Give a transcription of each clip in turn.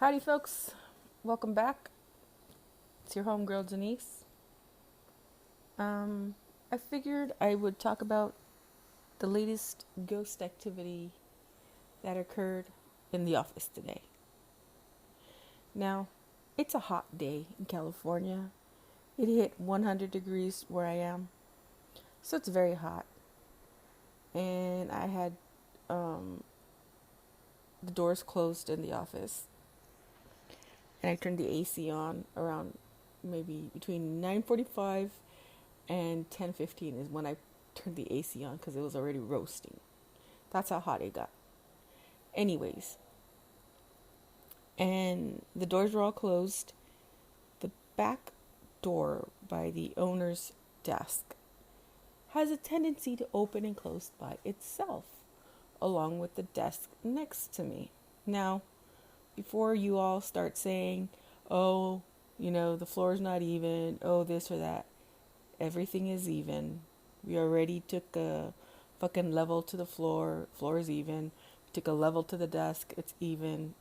Howdy, folks. Welcome back. It's your homegirl, Denise. I figured I would talk about the latest ghost activity that occurred in the office today. Now, it's a hot day in California. It hit 100 degrees where I am, so it's very hot. And I had the doors closed in the office, and I turned the AC on around maybe between 9:45 and 10:15 is when I turned the AC on because it was already roasting. That's how hot it got. Anyways, and the doors were all closed. The back door by the owner's desk has a tendency to open and close by itself, along with the desk next to me. Now, before you all start saying, oh, the floor's not even, oh, this or that, everything is even. We already took a fucking level to the floor. Floor is even. We took a level to the desk. It's even.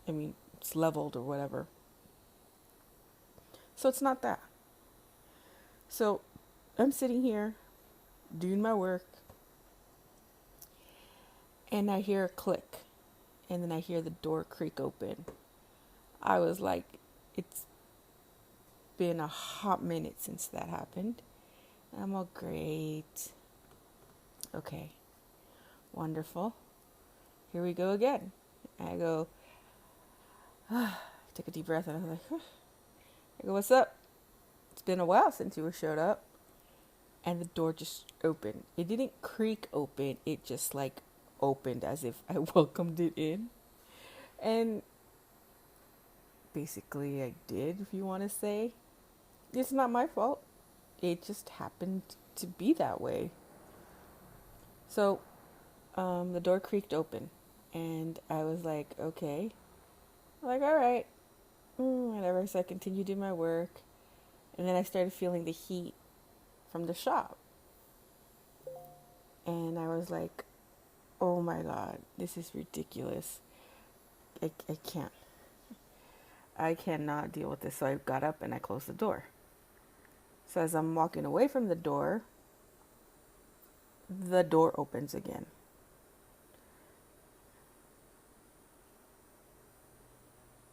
It's leveled or whatever. So it's not that. So I'm sitting here doing my work, and I hear a click, and then I hear the door creak open. I was like, it's been a hot minute since that happened. I'm all great. Okay. Wonderful. Here we go again. I go, took a deep breath, and I was like, I go, what's up? It's been a while since you showed up. And the door just opened. It didn't creak open. It just opened as if I welcomed it in. And basically I did, if you want to say. It's not my fault. It just happened to be that way. So the door creaked open, and I was like, okay. I'm like, all right, whatever. So I continued doing my work, and then I started feeling the heat from the shop. And I was like, oh my God, this is ridiculous. I can't. I cannot deal with this. So I got up and I closed the door. So as I'm walking away from the door opens again.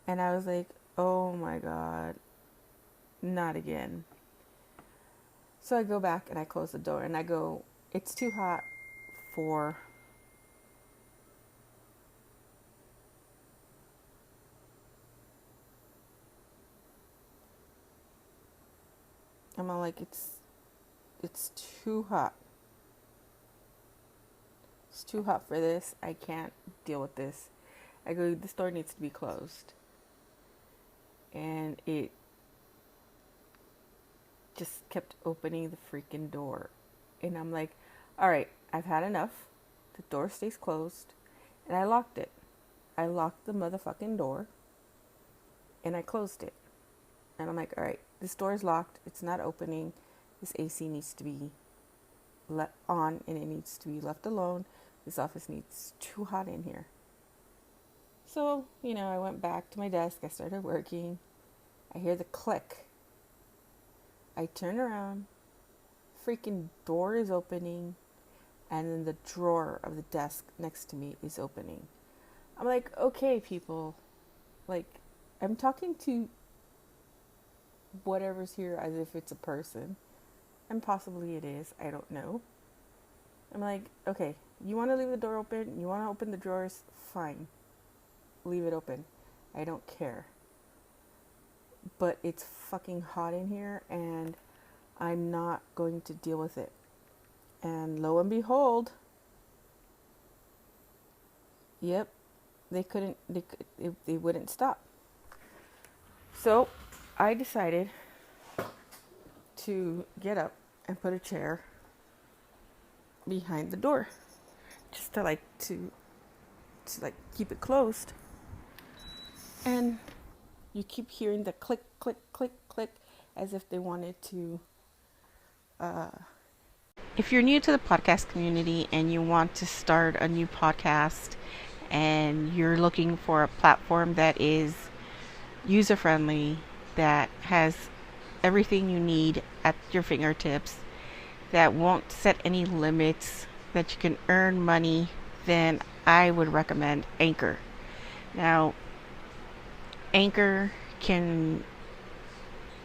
And I was like, oh my God, not again. So I go back and I close the door and I go, it's too hot for I'm all like, it's too hot. It's too hot for this. I can't deal with this. I go, this door needs to be closed. And it just kept opening the freaking door. And I'm like, all right, I've had enough. The door stays closed. And I locked it. I locked the motherfucking door. And I closed it. And I'm like, all right, this door is locked. It's not opening. This AC needs to be let on, and it needs to be left alone. This office needs too hot in here. So, I went back to my desk. I started working. I hear the click. I turn around. Freaking door is opening. And then the drawer of the desk next to me is opening. I'm like, okay, people. I'm talking to whatever's here as if it's a person. And possibly it is. I don't know. I'm like, okay, you want to leave the door open? You want to open the drawers? Fine. Leave it open. I don't care. But it's fucking hot in here, and I'm not going to deal with it. And lo and behold, yep, they wouldn't stop. So I decided to get up and put a chair behind the door, just to keep it closed. And you keep hearing the click, click, click, click, as if they wanted to. If you're new to the podcast community and you want to start a new podcast and you're looking for a platform that is user friendly, that has everything you need at your fingertips, that won't set any limits, that you can earn money, then I would recommend Anchor. Now, Anchor can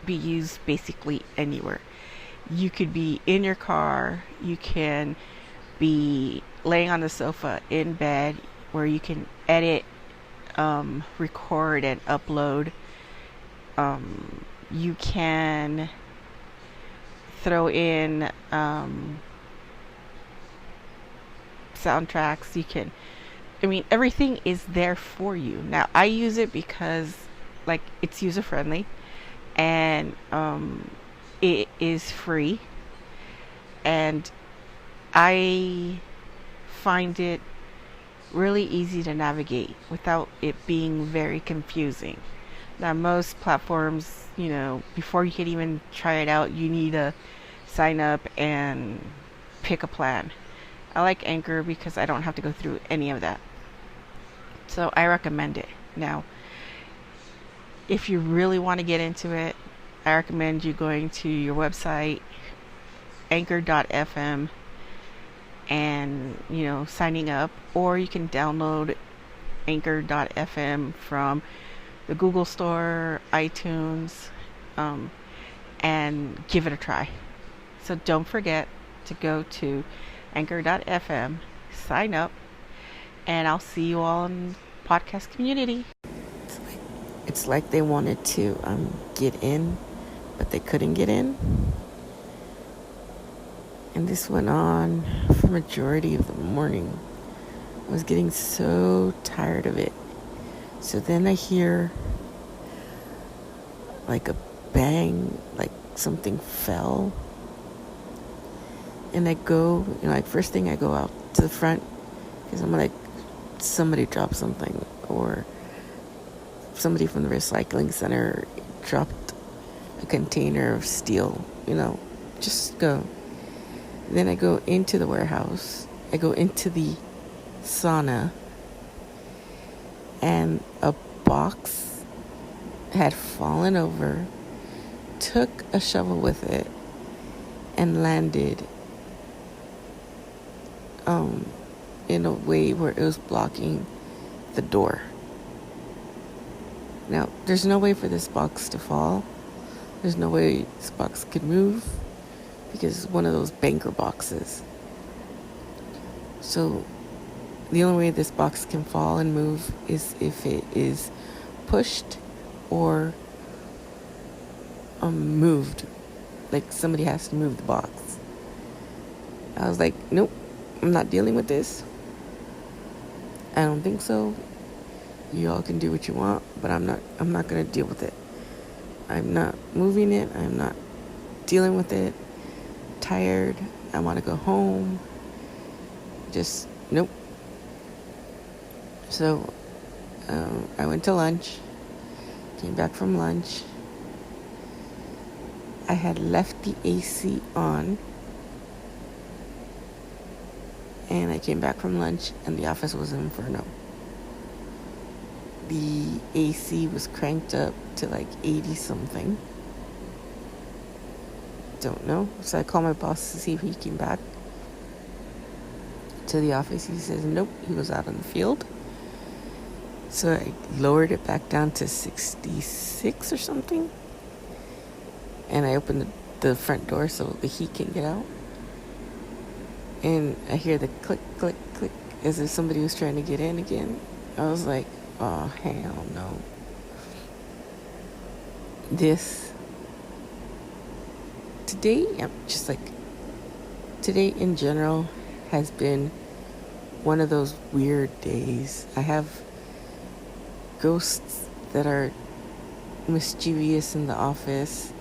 be used basically anywhere. You could be in your car, you can be laying on the sofa in bed, where you can edit, record, and upload. You can throw in soundtracks. Everything is there for you. Now, I use it because, like, it's user friendly, and it is free, and I find it really easy to navigate without it being very confusing. Now, most platforms, before you can even try it out, you need to sign up and pick a plan. I like Anchor because I don't have to go through any of that. So I recommend it. Now, if you really want to get into it, I recommend you going to your website, anchor.fm, and, signing up. Or you can download anchor.fm from the Google Store, iTunes, and give it a try. So don't forget to go to anchor.fm, sign up, and I'll see you all in the podcast community. It's like they wanted to get in, but they couldn't get in. And this went on for majority of the morning. I was getting so tired of it. So then I hear like a bang, like something fell. And I go, first thing I go out to the front because I'm like, somebody dropped something, or somebody from the recycling center dropped a container of steel, just go. Then I go into the warehouse. I go into the sauna, and a box had fallen over, took a shovel with it, and landed in a way where it was blocking the door. Now, there's no way for this box to fall. There's no way this box could move because it's one of those banker boxes. So the only way this box can fall and move is if it is pushed or moved. Like somebody has to move the box. I was like, nope, I'm not dealing with this. I don't think so. You all can do what you want, but I'm not going to deal with it. I'm not moving it. I'm not dealing with it. Tired. I want to go home. Just, nope. So, I went to lunch. Came back from lunch. I had left the AC on. And I came back from lunch, and the office was an inferno. The AC was cranked up to like 80 something. Don't know. So I called my boss to see if he came back to the office. He says nope, he was out in the field. So I lowered it back down to 66 or something. And I opened the front door so the heat can get out. And I hear the click, click, click as if somebody was trying to get in again. I was like, oh, hell no. Today in general has been one of those weird days. I have ghosts that are mischievous in the office.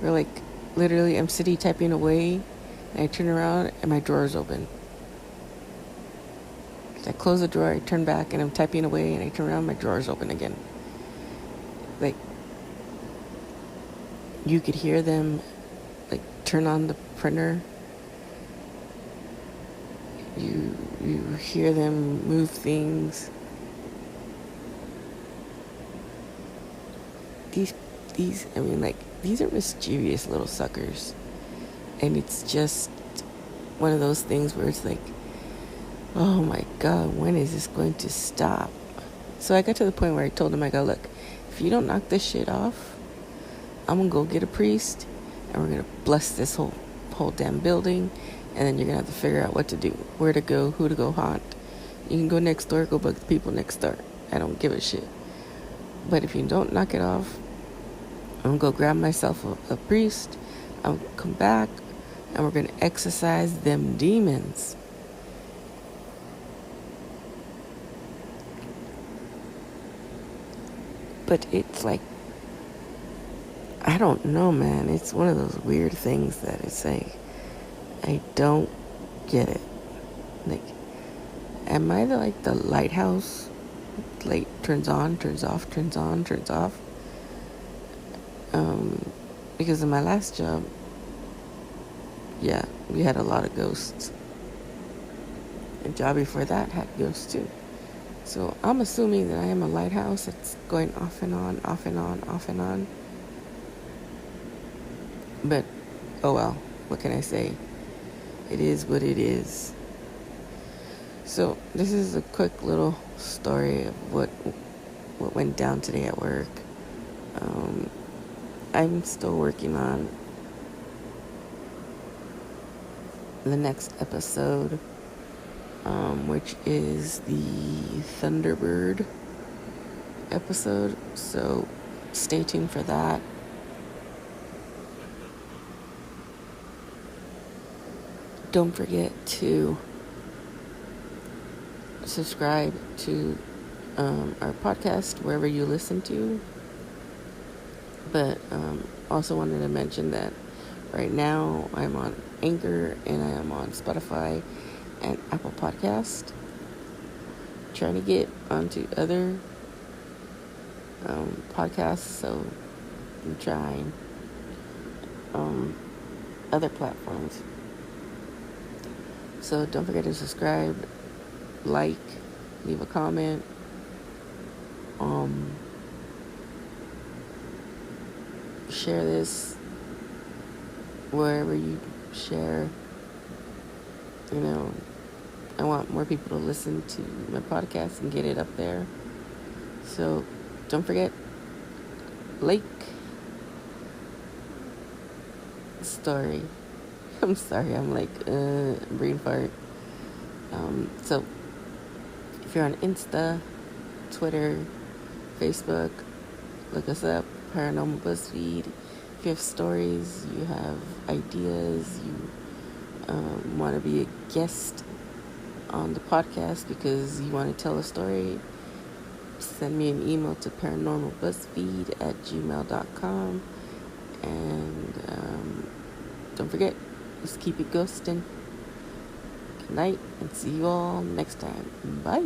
Where like, literally I'm sitting typing away, and I turn around and my drawer is open. I close the drawer, I turn back, and I'm typing away, and I turn around, my drawer is open again. Like, you could hear them, like, turn on the printer. You hear them move things. these I mean, like, these are mischievous little suckers, and it's just one of those things where it's like, oh my god, when is this going to stop? So I got to the point where I told him, I go, look, if you don't knock this shit off, I'm gonna go get a priest, and we're gonna bless this whole damn building, and then you're gonna have to figure out what to do, where to go, who to go haunt. You can go next door, go bug the people next door. I don't give a shit. But if you don't knock it off, I'm gonna go grab myself a priest. I'm gonna come back, and we're gonna exorcise them demons. But it's like, I don't know, man. It's one of those weird things that it's like, I don't get it. Like, am I the lighthouse? Light turns on, turns off, turns on, turns off. Because in my last job, yeah, we had a lot of ghosts. The job before that had ghosts too. So I'm assuming that I am a lighthouse that's going off and on, off and on, off and on. But, oh well, what can I say? It is what it is. So this is a quick little story of what went down today at work. I'm still working on the next episode, which is the Thunderbird episode. So stay tuned for that. Don't forget to subscribe to our podcast wherever you listen to. But also wanted to mention that right now I'm on Anchor and I am on Spotify and Apple Podcast. Trying to get onto other podcasts, so I'm trying other platforms. So don't forget to subscribe, like, leave a comment. Share this wherever you share. You know, I want more people to listen to my podcast and get it up there. So don't forget, Lake Story. I'm sorry, I'm like brain fart. So if you're on Insta, Twitter, Facebook, look us up, Paranormal BuzzFeed. If you have stories, you have ideas, you want to be a guest on the podcast because you want to tell a story, send me an email to paranormalbuzzfeed@gmail.com. And don't forget, just keep it ghosting. Good night, and see you all next time. Bye.